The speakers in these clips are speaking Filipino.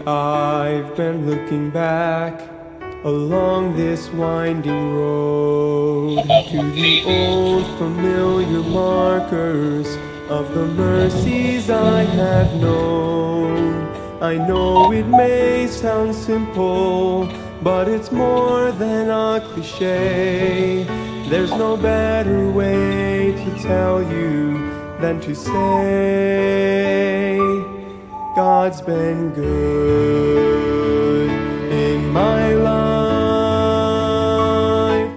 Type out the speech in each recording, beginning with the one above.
I've been looking back along this winding road to the old familiar markers of the mercies I have known. I know it may sound simple, but it's more than a cliche. There's no better way to tell you than to say God's been good in my life.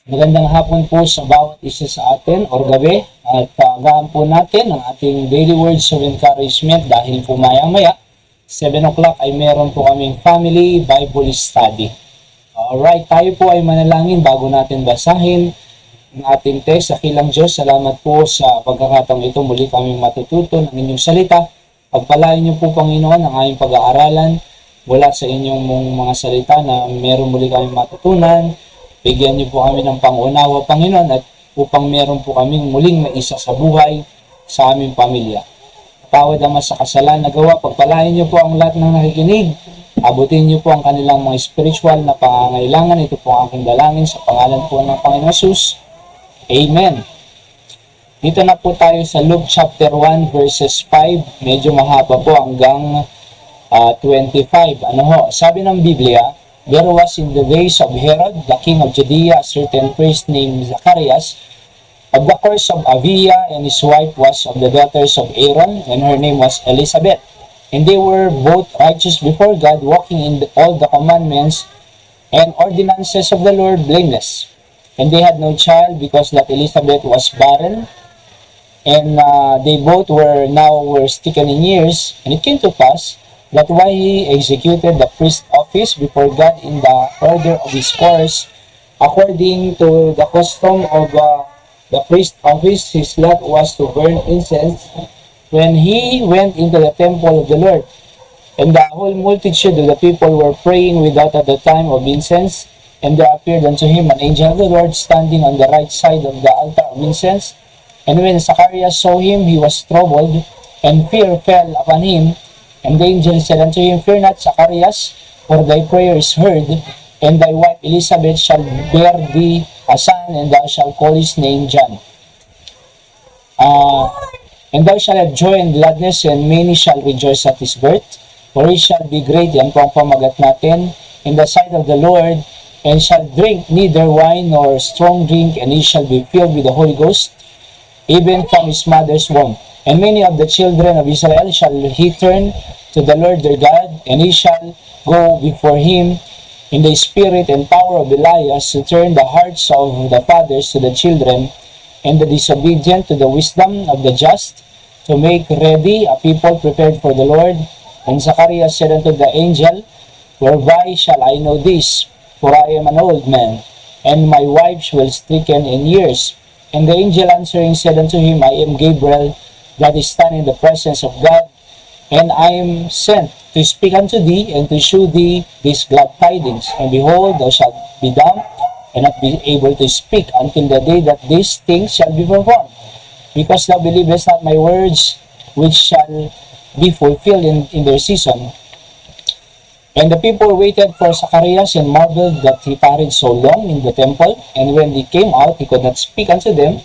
Magandang hapon po sa bawat isa sa atin or gabi at agahan po natin ang ating daily words of encouragement dahil po maya-maya 7 o'clock ay meron po kaming family Bible study. Alright, tayo po ay manalangin bago natin basahin ang ating text. Dakilang Diyos, salamat po sa pagkakataong ito muli kaming matututo ng inyong salita. Pagpalain niyo po Panginoon ang aming pag-aaralan mula sa inyong mga salita na meron muli kaming matutunan. Bigyan niyo po kami ng pangunawa, Panginoon, at upang meron po kaming muling maisa sa buhay sa aming pamilya. Tawad naman sa kasalanan na gawa, pagpalain niyo po ang lahat ng nakikinig. Abutin niyo po ang kanilang mga spiritual na pangangailangan. Ito po ang aking dalangin sa pangalan po ng Panginoon Jesus. Amen. Dito na po tayo sa Luke chapter 1 verses 5. Medyo mahaba po hanggang 25. Ano ho? Sabi ng Biblia, there was in the days of Herod, the king of Judea, a certain priest named Zacharias, of the course of Abia, and his wife was of the daughters of Aaron, and her name was Elizabeth. And they were both righteous before God, walking in all the commandments and ordinances of the Lord blameless. And they had no child because that Elizabeth was barren, and they both were stricken in years. And it came to pass that while he executed the priest office before God in the order of his course, according to the custom of the priest office, his lot was to burn incense when he went into the temple of the Lord. And the whole multitude of the people were praying without at the time of incense. And there appeared unto him an angel of the Lord standing on the right side of the altar of incense. And when Zacharias saw him, he was troubled, and fear fell upon him. And the angel said unto him, Fear not, Zacharias, for thy prayer is heard, and thy wife Elizabeth shall bear thee a son, and thou shalt call his name John. And thou shalt have joy and gladness, and many shall rejoice at his birth. For he shall be great, yan po ang pamagat natin, in the sight of the Lord, and shall drink neither wine nor strong drink, and he shall be filled with the Holy Ghost, even from his mother's womb. And many of the children of Israel shall he turn to the Lord their God, and he shall go before him in the spirit and power of Elias, to turn the hearts of the fathers to the children, and the disobedient to the wisdom of the just, to make ready a people prepared for the Lord. And Zacharias said unto the angel, Whereby shall I know this? For I am an old man, and my wife will stricken in years. And the angel answering said unto him, I am Gabriel, that is stand in the presence of God, and I am sent to speak unto thee, and to shew thee these glad tidings. And behold, thou shalt be dumb, and not be able to speak until the day that these things shall be performed. Because thou believest not my words, which shall be fulfilled in their season. And the people waited for Zacharias, and marveled that he tarried so long in the temple. And when he came out, he could not speak unto them.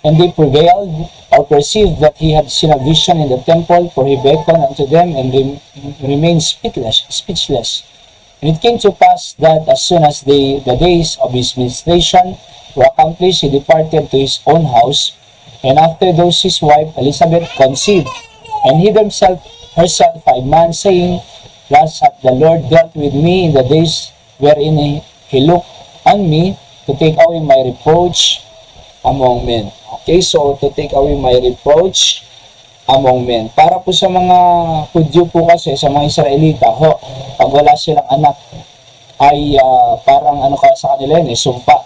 And they prevailed, or perceived that he had seen a vision in the temple, for he beckoned unto them, and remained speechless. And it came to pass that as soon as the days of his ministration were accomplished, he departed to his own house. And after those his wife Elizabeth conceived, and hid herself 5 months, saying, Thus hath the Lord dealt with me in the days wherein he looked on me, to take away my reproach among men. Okay, so to take away my reproach among men. Para po sa mga Hudyo po kasi, sa mga Israelita, pag wala silang anak, ay parang sa kanila yun, sumpa.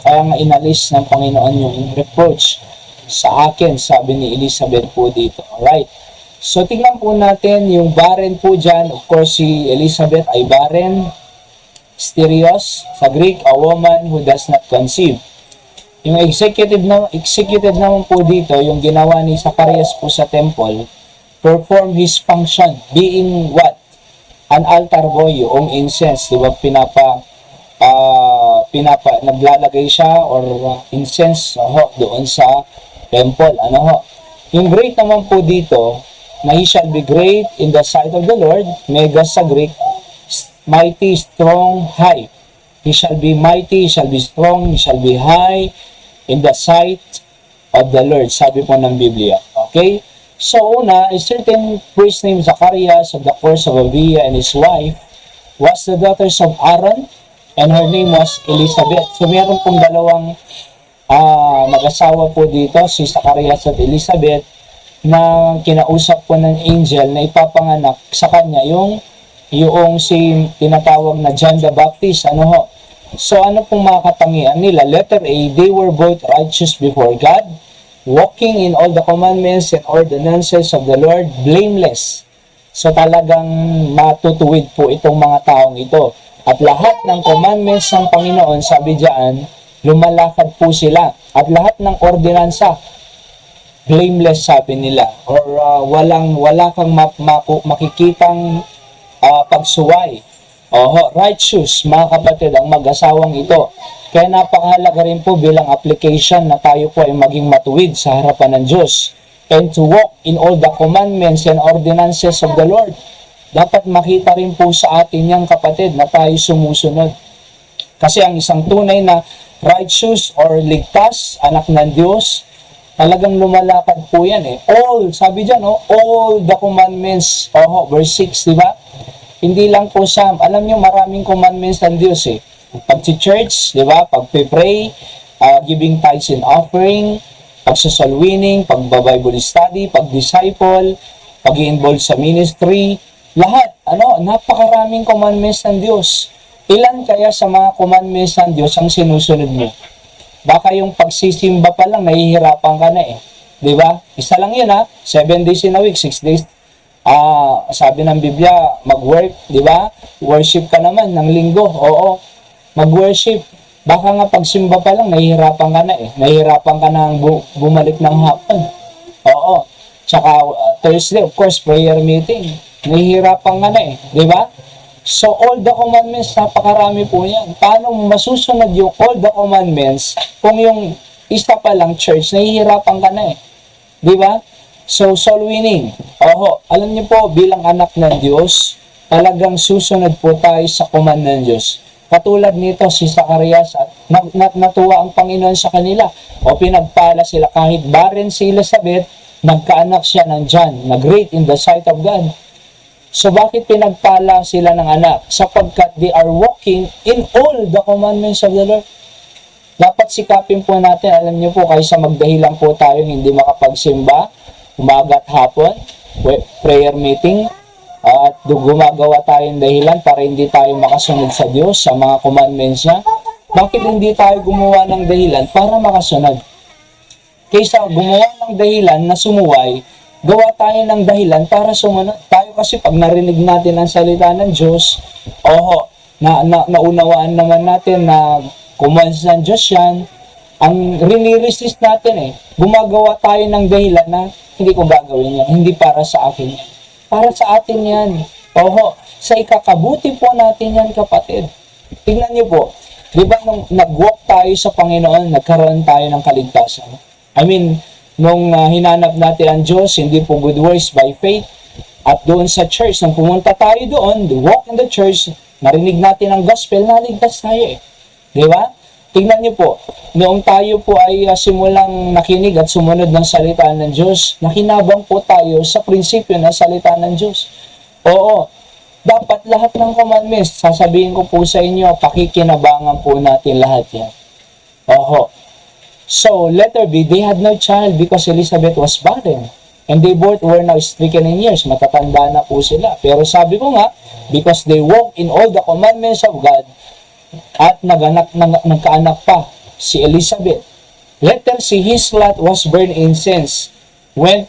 Kaya nga inalis ng Panginoon yung reproach sa akin, sabi ni Elizabeth po dito. Alright. So, tingnan po natin yung barren po dyan. Of course, si Elizabeth ay barren. Stereos, sa Greek, a woman who does not conceive. Yung executed naman po dito, yung ginawa ni Zacharias po sa temple, perform his function, being what? An altar boy, yung incense, di ba? Naglalagay siya or incense doon sa temple. Yung great naman po dito, na he shall be great in the sight of the Lord, megas sa Greek, mighty, strong, high. He shall be mighty, he shall be strong, he shall be high in the sight of the Lord, sabi po ng Biblia. Okay? So, una, a certain priest named Zacharias of the course of Abia and his wife was the daughters of Aaron, and her name was Elizabeth. So, meron pong dalawang mag-asawa po dito, si Zacharias at Elizabeth, na kinausap po ng angel na ipapanganak sa kanya yung si tinatawag na John the Baptist. So, ano pong mga katangian nila? Letter A, they were both righteous before God, walking in all the commandments and ordinances of the Lord, blameless. So, talagang matutuwid po itong mga taong ito. At lahat ng commandments ng Panginoon, sabi diyan, lumalakad po sila. At lahat ng ordinansa, blameless, sabi nila. Or wala kang makikitang pagsuway. Righteous, mga kapatid, ang mag-asawang ito. Kaya napakahalaga rin po bilang application na tayo po ay maging matuwid sa harapan ng Diyos. And to walk in all the commandments and ordinances of the Lord. Dapat makita rin po sa atin yang kapatid na tayo sumusunod. Kasi ang isang tunay na righteous or ligtas, anak ng Diyos, talagang lumalakad po yan All, sabi dyan, all the commandments, verse 6, di ba? Hindi lang po alam nyo, maraming commandments ng Diyos Pag-church, di ba? Pag-pray, giving tithes and offering, pag-social winning, pag-Bible study, pag-disciple, pag-involve sa ministry, lahat, napakaraming commandments ng Diyos. Ilan kaya sa mga commandments ng Diyos ang sinusunod mo? Baka yung pagsisimba pa lang, nahihirapan ka na Di ba? Isa lang yun 7 days in a week, 6 days. Sabi ng Biblia, mag-work, di ba? Worship ka naman ng linggo. Oo, mag-worship. Baka nga pagsimba pa lang, nahihirapan ka na Nahihirapan ka na bumalik ng hapon. Oo. Tsaka Thursday, of course, prayer meeting. Nahihirapan ka na di ba? So, all the commandments, napakarami po yan. Paano masusunod yung all the commandments kung yung isa pa lang church, nahihirapan ka na di ba? So, soul winning. Alam niyo po, bilang anak ng Diyos, talagang susunod po tayo sa command ng Diyos. Katulad nito, si Zacharias, at natuwa ang Panginoon sa kanila. Pinagpala sila, kahit barren si Elizabeth, nagkaanak siya ng John, na great in the sight of God. So, bakit pinagpala sila ng anak? Sapagkat they are walking in all the commandments of the Lord. Dapat sikapin po natin, alam niyo po, kaysa magdahilan po tayo hindi makapagsimba, umaga at hapon, prayer meeting, at gumagawa tayong dahilan para hindi tayo makasunod sa Diyos, sa mga commandments niya. Bakit hindi tayo gumawa ng dahilan para makasunod? Kaysa gumawa ng dahilan na sumuway, gawa tayo ng dahilan para sumunod. Tayo kasi pag narinig natin ang salita ng Diyos, naunawaan naman natin na commands ng Diyos yan, ang riniresist natin gumagawa tayo ng dahilan na hindi ko gagawin yan, hindi para sa akin yan. Para sa atin yan. Sa ikakabuti po natin yan, kapatid. Tingnan niyo po, di ba nung nag-walk tayo sa Panginoon, nagkaroon tayo ng kaligtasan? Nung hinanap natin ang Diyos, hindi po good works by faith, at doon sa church, nung pumunta tayo doon, walk in the church, narinig natin ang gospel, naligtas tayo Di ba? Tingnan niyo po, noong tayo po ay simulang nakinig at sumunod ng salita ng Diyos, nakinabang po tayo sa prinsipyo ng salita ng Diyos. Dapat lahat ng commandments, sasabihin ko po sa inyo, pakikinabangan po natin lahat yan. So, letter B, they had no child because Elizabeth was barren. And they both were now stricken in years. Matatanda na po sila. Pero sabi ko nga, because they walk in all the commandments of God, at nagkaanak pa si Elizabeth. Letter C, his lot was burned incense when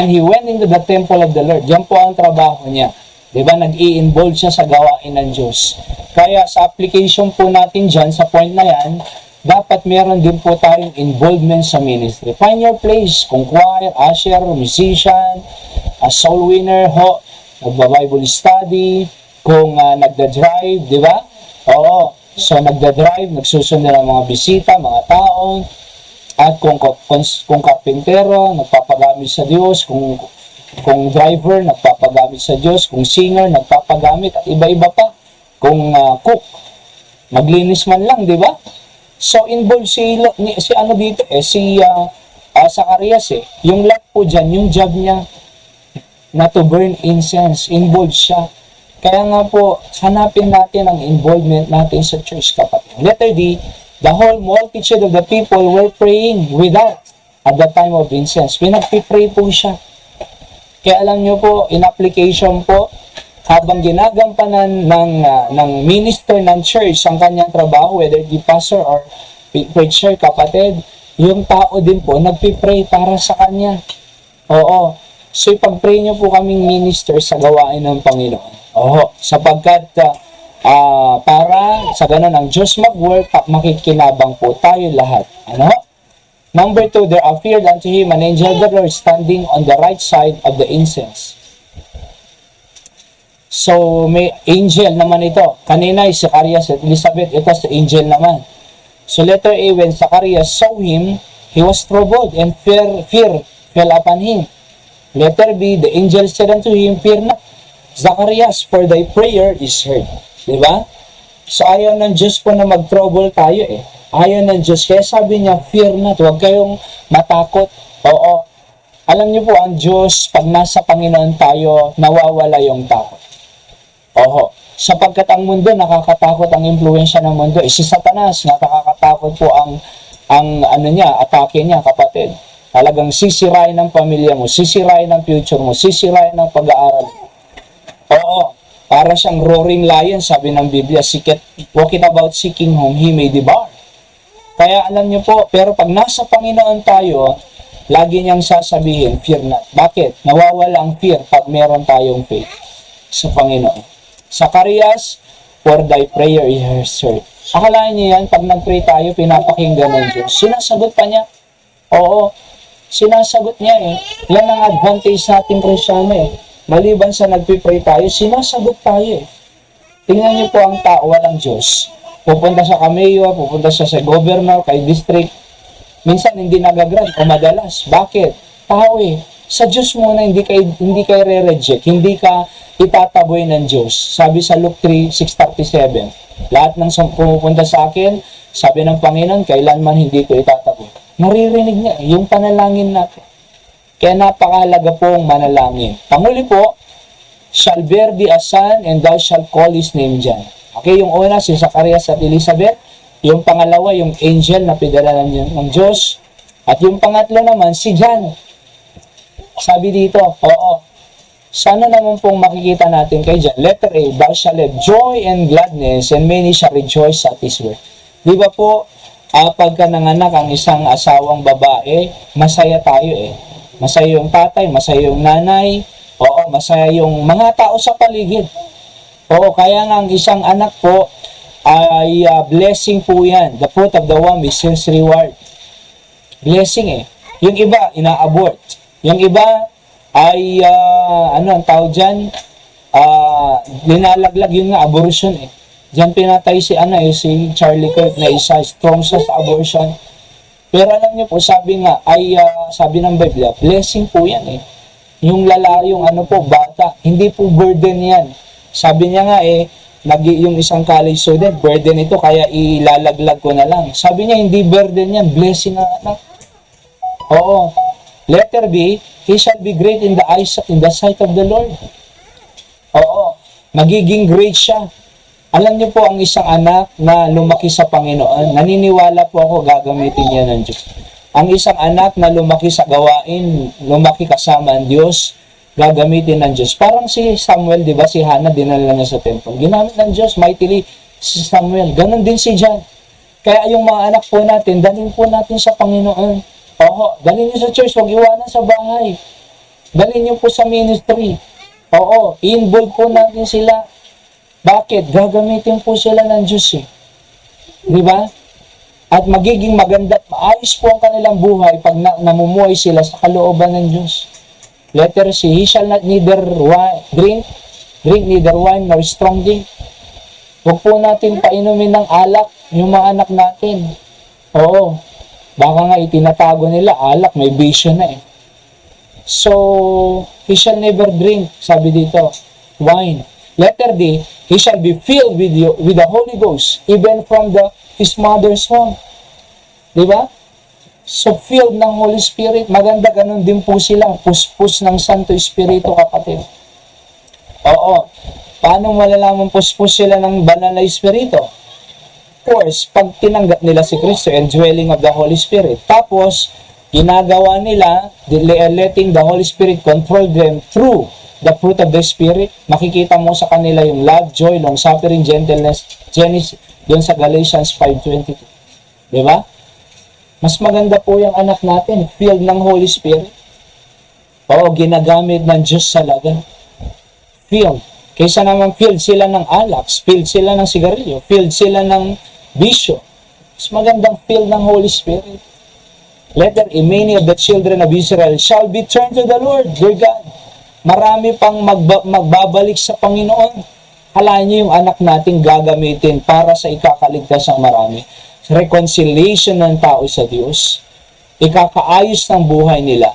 he went into the temple of the Lord. Yan po ang trabaho niya. Diba? Nag-i-involve siya sa gawain ng Diyos. Kaya sa application po natin dyan, sa point na yan, dapat meron din po tayong involvement sa ministry. Find your place, kung choir, usher, musician, soul winner ho, nagba-Bible study, kung nagda-drive, di ba? Oo. So, nagda-drive, nagsusunod ng mga bisita, mga taon, at kung karpintero, nagpapagamit sa Diyos, kung driver, nagpapagamit sa Diyos, kung singer, nagpapagamit, at iba-iba pa. Kung cook, maglinis man lang, di ba? So, involved si ano dito si Zacarias Yung lot po dyan, yung job niya na to burn incense, involved siya. Kaya nga po, hanapin natin ang involvement natin sa church, kapatid. Letter D, the whole multitude of the people were praying without at the time of incense. Pinagpipray po siya. Kaya alam nyo po, in application po, habang ginagampanan ng minister ng church ang kanyang trabaho, whether the pastor or preacher, kapatid, yung tao din po, nagpipray para sa kanya. Oo. So, ipag-pray nyo po kaming minister sa gawain ng Panginoon. Oo, sapagkat para sa ganun ang Diyos mag-work, makikinabang po tayo lahat. Ano? Number 2, there appeared unto him an angel of the Lord standing on the right side of the incense. So, may angel naman ito. Kanina, Zacarias at Elizabeth, ito sa angel naman. So, letter A, when Zacarias saw him, he was troubled, and fear fell upon him. Letter B, the angel said unto him, fear not, Zacarias, for thy prayer is heard. Diba? So, ayaw ng Diyos po na mag-trouble tayo Ayaw ng Diyos. Kaya sabi niya, fear not, huwag kayong matakot. Oo. Alam niyo po, ang Diyos, pag nasa Panginoon tayo, nawawala yung takot. Oo. Sapagkat ang mundo, nakakatakot ang impluensya ng mundo. Si Satanas, nakakatakot po ang atake niya, kapatid. Talagang sisirain ng pamilya mo, sisirain ng future mo, sisirain ng pag-aaral mo. Oo, para siyang roaring lion, sabi ng Biblia, walking about seeking whom he may devour. Kaya alam niyo po, pero pag nasa Panginoon tayo, lagi niyang sasabihin, fear not. Bakit? Nawawala ang fear pag meron tayong faith sa Panginoon. Zacarias, for thy prayer is heard. Akalain niyo yan, pag nag-pray tayo, pinapakinggan ng Diyos. Sinasagot pa niya. Oo, sinasagot niya Yan ang advantage natin, Kristyano Maliban sa nagpipray tayo, sinasagot tayo Tingnan niyo po ang tao, walang Diyos. Pupunta sa mayor, pupunta sa governor, kay district. Minsan hindi nagagrant o madalas. Bakit? Tao Sa Diyos muna, hindi kayo re-reject, hindi ka itataboy ng Diyos. Sabi sa Luke 3:6-37, lahat ng pumupunta sa akin, sabi ng Panginoon, kailanman hindi ko itataboy. Naririnig niya yung panalangin natin. Kaya napakahalaga pong manalangin. Panguli po, shall bear thee a son, and thou shalt call his name John. Okay, yung una, si Zacarias at Elizabeth. Yung pangalawa, yung angel na pinadala ng Diyos. At yung pangatlo naman, si John. Sabi dito, oo. Sana naman pong makikita natin kay John. Letter A, thou shalt have joy and gladness, and many shall rejoice at his birth. Di ba po, pagka nanganak ang isang asawang babae, masaya tayo Masaya yung tatay, masaya yung nanay, oo, masaya yung mga tao sa paligid. Oo, kaya nga ang isang anak po ay blessing po yan. The fruit of the womb is his reward. Blessing Yung iba, ina-abort. Yung iba ay, ang tawag dyan? Linalaglag yun nga, abortion Diyan pinatay si Charlie Kirk na isa, strong sa abortion. Pero alam niyo po, sabi ng Biblia, blessing po yan Yung yung bata, hindi po burden yan. Sabi niya nga yung isang college student, burden ito, kaya ilalaglag ko na lang. Sabi niya, hindi burden yan, blessing ang anak. Oo. Letter B, he shall be great in the sight of the Lord. Oo. Magiging great siya. Alam niyo po, ang isang anak na lumaki sa Panginoon, naniniwala po ako gagamitin niya ng Diyos. Ang isang anak na lumaki sa gawain, lumaki kasama ang Diyos, gagamitin ng Diyos. Parang si Samuel, di ba, si Hannah, dinala niya sa temple. Ginamit ng Diyos, mightily si Samuel. Ganon din si John. Kaya yung mga anak po natin, dalhin po natin sa Panginoon. Oo, dalhin niyo sa church, huwag iwanan sa bahay. Dalhin niyo po sa ministry. Oo, i-involve po natin sila. Bakit? Gagamitin po sila ng Diyos Di ba? At magiging maganda at maayos po ang kanilang buhay pag namumuhay sila sa kalooban ng Diyos. Letter C, he shall not neither drink neither wine nor strong drink. Huwag po natin painumin ng alak yung mga anak natin. Oo, baka nga itinatago nila, alak, may bisyo na eh. So, he shall never drink, sabi dito, wine. Letter D, he shall be filled with the Holy Ghost, even from his mother's womb. Diba? So, filled ng Holy Spirit. Maganda, ganun din po silang puspos ng Santo Espiritu, kapatid. Oo. Paano malalaman puspos sila ng banal na Espiritu? Of course, pag tinanggap nila si Kristo, indwelling of the Holy Spirit. Tapos, ginagawa nila, letting the Holy Spirit control them through the fruit of the Spirit. Makikita mo sa kanila yung love, joy, long-suffering, gentleness, yun sa Galatians 5:22. Diba? Mas maganda po yung anak natin, filled ng Holy Spirit. Oo, ginagamit ng Diyos talaga. Filled. Kaysa naman filled sila ng alak, filled sila ng sigarilyo, filled sila ng bisyo. Mas magandang filled ng Holy Spirit. Letter E, many of the children of Israel shall be turned to the Lord, their God. Marami pang magbabalik sa Panginoon. Halaan niyo yung anak natin gagamitin para sa ikakaligtas ng marami. Reconciliation ng tao sa Diyos. Ikakaayos ng buhay nila.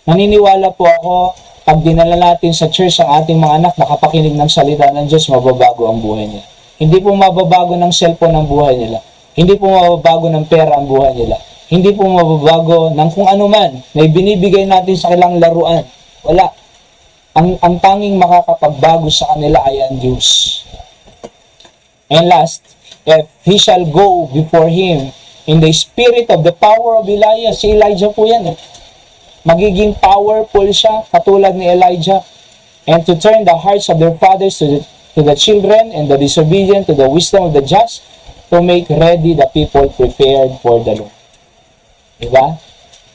Naniniwala po ako, pag dinala natin sa church ang ating mga anak, nakapakinig ng salita ng Diyos, mababago ang buhay nila. Hindi po mababago ng cellphone ang buhay nila. Hindi po mababago ng pera ang buhay nila. Hindi po mababago ng kung ano man na ibinibigay natin sa kanilang laruan. Wala. Ang tanging makakapagbago sa kanila ay ang Diyos. And last, if he shall go before him in the spirit of the power of Elijah. Si Elijah po yan eh. Magiging powerful siya, katulad ni Elijah. And to turn the hearts of their fathers to the children and the disobedient to the wisdom of the just, to make ready the people prepared for the Lord. Diba?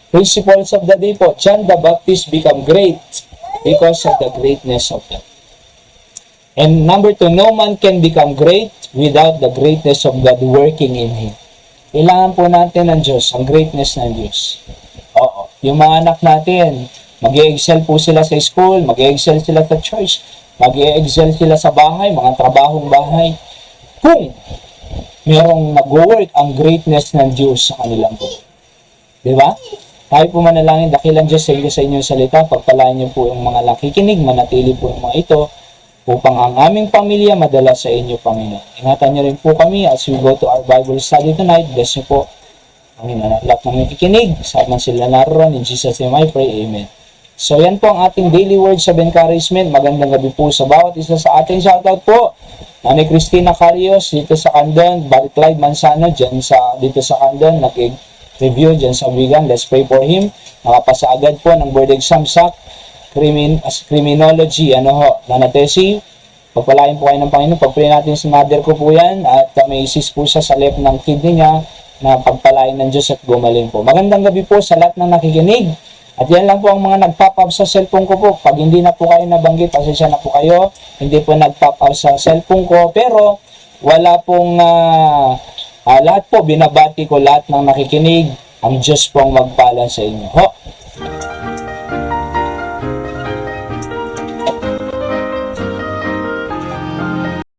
Principles of the day po. John the Baptist become great because of the greatness of God. And number 2, no man can become great without the greatness of God working in him. Kailangan po natin ng Diyos, ang greatness ng Diyos. Oo. Yung mga anak natin, mag-i-excel po sila sa school, mag-i-excel sila sa church, mag-i-excel sila sa bahay, mga trabahong bahay. Kung merong nag-work ang greatness ng Diyos sa kanilang buhay. Diba? Tayo po manalangin, dakilang Diyos sa inyong salita, pagpalain niyo po yung mga nakikinig, manatili po yung mga ito, upang ang aming pamilya madala sa inyo, Panginoon. Ingatan niyo rin po kami as we go to our Bible study tonight. Bless niyo po, Panginoon, at lahat ng nakikinig, saan man sila naroon, in Jesus' name I pray, Amen. So yan po ang ating daily words of encouragement. Magandang gabi po sa bawat isa sa ating. Shoutout po, Nanay Cristina Carios, dito sa Candon, Barry Clyde Manzano, dito sa Candon, review dyan sa Wigan. Let's pray for him. Nakapasa agad po ng board exam sa criminology, nanatesi. Pagpalain po kayo ng Panginoon. Pagpray natin sa mother ko po yan at may isis po siya sa left ng kidney niya na pagpalain ng Diyos at gumaling po. Magandang gabi po sa lahat ng nakikinig. At yan lang po ang mga nag-pop up sa cellphone ko po. Pag hindi na po kayo nabanggit, pasensya na po kayo. Hindi po nag-pop up sa cellphone ko. Pero wala pong lahat po, binabati ko lahat ng nakikinig. Ang Diyos pong magpala sa inyo. Ho!